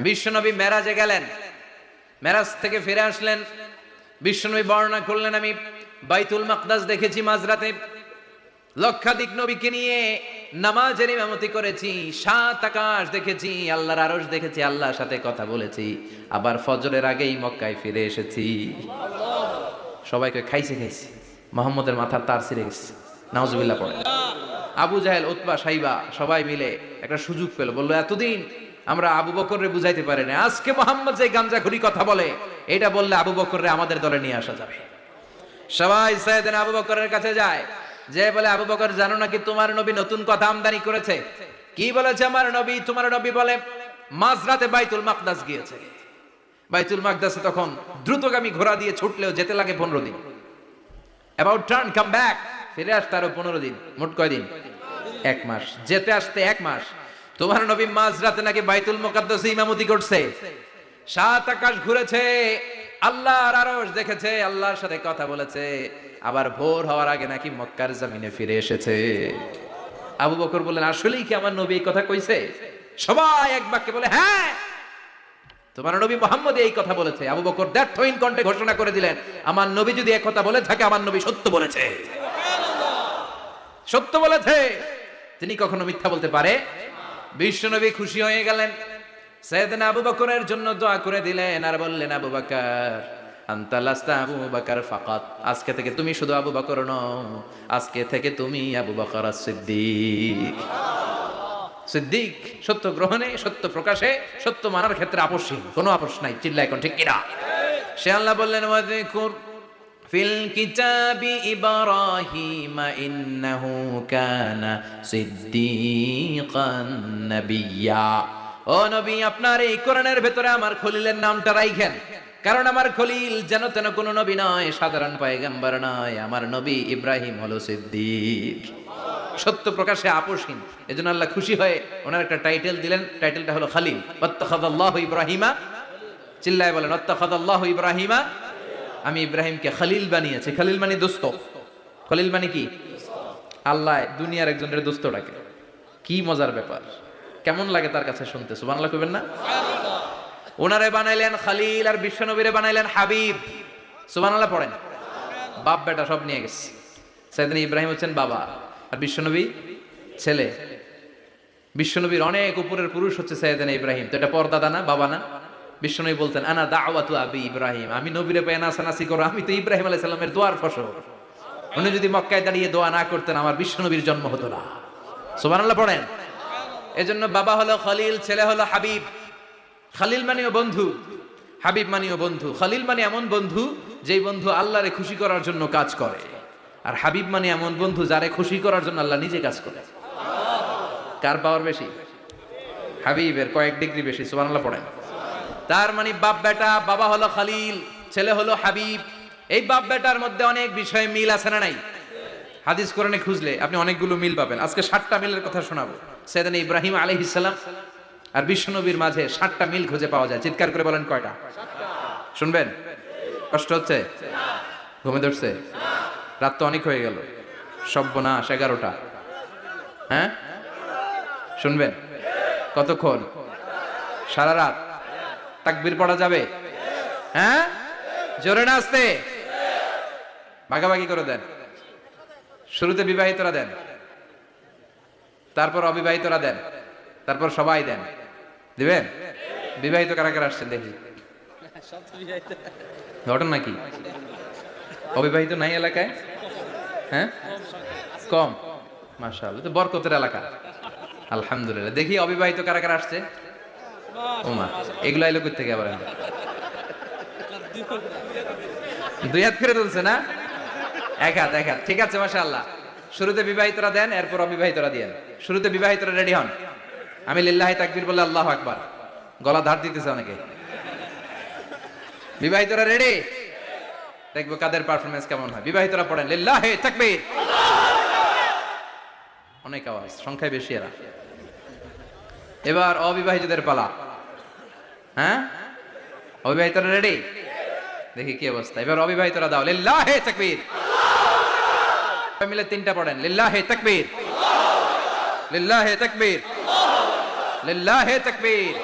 বিশ্বনবী মেরাজে গেলেন, মেরাজ থেকে ফিরে আসলেন। বিশ্বনবী বর্ণনা করলেন, আমি বাইতুল মাকদাস দেখেছি মাঝরাতে, লক্ষাধিক নবীকে নিয়ে নামাজের ইমামতি করেছি, 7 আকাশ দেখেছি, আল্লাহর আরশ দেখেছি, আল্লাহর সাথে কথা বলেছি, আবার ফজরের আগেই মক্কায় ফিরে এসেছি। সবাইকে খাইছে মোহাম্মদের মাথার তার ছিঁড়ে গেছে, নাউজুবিল্লাহ পড়ে। আবু জাহেল, উতবা, সাইবা সবাই মিলে একটা সুযোগ পেল, বললো এতদিন আমরা আবু বকররে বুঝাইতে পারি না, আজকে মোহাম্মদ যে গামজাখুরি কথা বলে, এটা বললে আবু বকররে আমাদের দলে নিয়ে আসা যাবে। সবাই সাইয়েদনা আবু বকরের কাছে যায়, যে বলে, আবু বকর জানো নাকি তোমার নবী নতুন কথা আমদানি করেছে? কি বলেছে আমার নবী? তোমার নবী বলে মাঝরাতে বাইতুল মাকদাস গিয়েছে। বাইতুল মাকদাসে তখন দ্রুতগামী ঘোড়া দিয়ে ছুটলেও যেতে লাগে 15 দিন। অ্যাবাউট টার্ন কাম ব্যাক, ফিরে আসতে আরো 15 দিন, মোট কয়দিন? 1 মাস, যেতে আসতে 1 মাস। তোমার নবী মাঝরাতে নাকি বাইতুল মুকাদ্দাসে ইমামতি করছে, 7 আকাশ ঘুরেছে, আল্লাহর আরশ দেখেছে, আল্লাহর সাথে কথা বলেছে, আবার ভোর হওয়ার আগে নাকি মক্কার জমিনে ফিরে এসেছে। আবু বকর বললেন, আসলেই কি আমার নবী এই কথা কইছে? সবাই এক বাক্যে বলে, হ্যাঁ, তোমার নবী মুহাম্মদ এই কথা বলেছে। আবু বকর দ্ব্যর্থহীন কণ্ঠে ঘোষণা করে দিলেন, আমার নবী যদি এই কথা বলে থাকে, আমার নবী সত্য বলেছে, সত্য বলেছে, তিনি কখনো মিথ্যা বলতে পারে? বিশ্বনবী খুশি হয়ে গেলেন, সাইয়েদনা আবু বকরের জন্য দোয়া করে দিলেন, আর বললেন, আবু বকর আনতা লাস্তা আবু বকর ফাকাত, আজকে থেকে তুমি শুধু আবু বকর নও, আজকে থেকে তুমি আবু বকর as-সিদ্দিক। সিদ্দিক, সত্য গ্রহণে, সত্য প্রকাশে, সত্য মানার ক্ষেত্রে আপোষহীন, কোনো আপোষ নাই। চিল্লায় কোন ঠিক কিনা? সে আল্লাহ বললেন, ওয়াযকুর ফিল কিতাবি ইব্রাহিম ইন্নাহু কানা সিদ্দিকান নাবিয়্যা। ও নবী, আপনার এই কোরআনের ভেতরে আমার খলিলের নামটা রাখেন, কারণ আমার খলিল যেন তেন কোন নবী নয়, সাধারণ পয়গম্বর নয়, আমার নবী ইব্রাহিম হলো সিদ্দিক, সত্য প্রকাশে আপোষহীন। এজন্য আল্লাহ খুশি হয়ে ওনার একটা টাইটেল দিলেন, টাইটেলটা হলো খলিল। ওয়াত্তাখাযাল্লাহু ইব্রাহিমা, চিল্লায় বলেন, ওয়াত্তাখাযাল্লাহু ইব্রাহিমা, আমি ইব্রাহিমকে খলিল বানিয়েছি। খলিল মানে দোস্ত, খলিল মানে কি? আল্লাহ দুনিয়ার একজনের দোস্ত ডাকে, কি মজার ব্যাপার, কেমন লাগে তার কাছে শুনতে? সুবহানাল্লাহ কইবেন না? ওনারে বানাইলেন খলিল, আর বিশ্বনবীরে বানাইলেন হাবিব। সুবহানাল্লাহ পড়েন। বাপ বেটা সব নিয়ে গেছে। সাইয়েদনা ইব্রাহিম হচ্ছেন বাবা, আর বিশ্বনবী ছেলে। বিশ্বনবীর অনেক উপরের পুরুষ হচ্ছে সাইয়েদনা ইব্রাহিম, তো এটা পরদাদা না, বাবা না? বিশ্বনবী বলতেন, আনা দাওয়াতু আবি ইব্রাহিম, আমি নবীরে পেয়ে নাচানাচি করো, আমি তো ইব্রাহিম আলাইহিস সালামের দোয়ার ফসল। উনি যদি মক্কায় দাঁড়িয়ে দোয়া না করতেন, আমার বিশ্বনবীর জন্ম হতো না। সুবহানাল্লাহ পড়েন। এজন্য বাবা হলো খলিল, ছেলে হলো হাবিব। খলিল মানেও বন্ধু, হাবিব মানেও বন্ধু। খলিল মানে এমন বন্ধু যেই বন্ধু আল্লাহরে খুশি করার জন্য কাজ করে, আর হাবিব মানে এমন বন্ধু যারে খুশি করার জন্য আল্লাহ নিজে কাজ করে। কার পাওয়ার বেশি? হাবিবের কয়েক ডিগ্রি বেশি। সুবহানাল্লাহ পড়েন। তার মানে বাপ বেটা, বাবা হলো খলিল, ছেলে হলো হাবিব। এই বাপ বেটার মধ্যে অনেক বিষয়ে মিল আছে না নাই? হাদিস কোরআনে খুঁজলে আপনি অনেকগুলো মিল পাবেন। আজকে 7টা মিলের কথা শোনাবো। সাইয়েদনা ইব্রাহিম আলাইহিস সালাম আর বিশ্বনবীর মাঝে 7টা মিল খুঁজে পাওয়া যায়। চিৎকার করে বলেন, কয়টা? শুনবেন? কষ্ট হচ্ছে? ঘুমে ধরছে? রাত তো অনেক হয়ে গেল, সর্বনাশ, 11টা। হ্যাঁ, শুনবেন? কতক্ষণ? সারা রাত? তাকবীর পড়া যাবে? হ্যাঁ, জোরে না আস্তে? ভাগাভাগি করে দেন। শুরুতে বিবাহিতরা দেন, তারপর অবিবাহিতরা দেন, তারপর সবাই দেন। দিবেন? বিবাহিত কারা কারা আসছেন দেখি? ঘটনা কি? অবিবাহিত নাই এলাকায়? হ্যাঁ, কম। মাশাআল্লাহ, তো বরকতের এলাকা। আলহামদুলিল্লাহ। দেখি অবিবাহিত কারা কারা আসছে? ওমা, এগুলো এলো কই থেকে আবার? 2 হাত করে তুলছে না? 1 হাত, 1 হাত। ঠিক আছে, মাশাআল্লাহ। শুরুতে বিবাহিতরা দেন, এরপর অবিবাহিতরা দেন। শুরুতে বিবাহিতরা রেডি হন। আমি লিল্লাহি তাকবীর বলে আল্লাহু আকবার। গলা ধার দিতেছে অনেকে। বিবাহিতরা রেডি? দেখবো কাদের পারফরম্যান্স কেমন হয়। বিবাহিতরা পড়েন, লিল্লাহি তাকবীর। অনেক আওয়াজ, সংখ্যায় বেশি এরা। এবার অবিবাহিতদের পালা। হ্যাঁ, অবিবাহিতরা রেডি? দেখি কি অবস্থা। এবার অবিবাহিতরা দাও, লিল্লাহি তাকবীর। মিলে 3টা পড়েন, লিল্লাহি তাকবীর, লিল্লাহি তাকবীর, লিল্লাহি তাকবীর।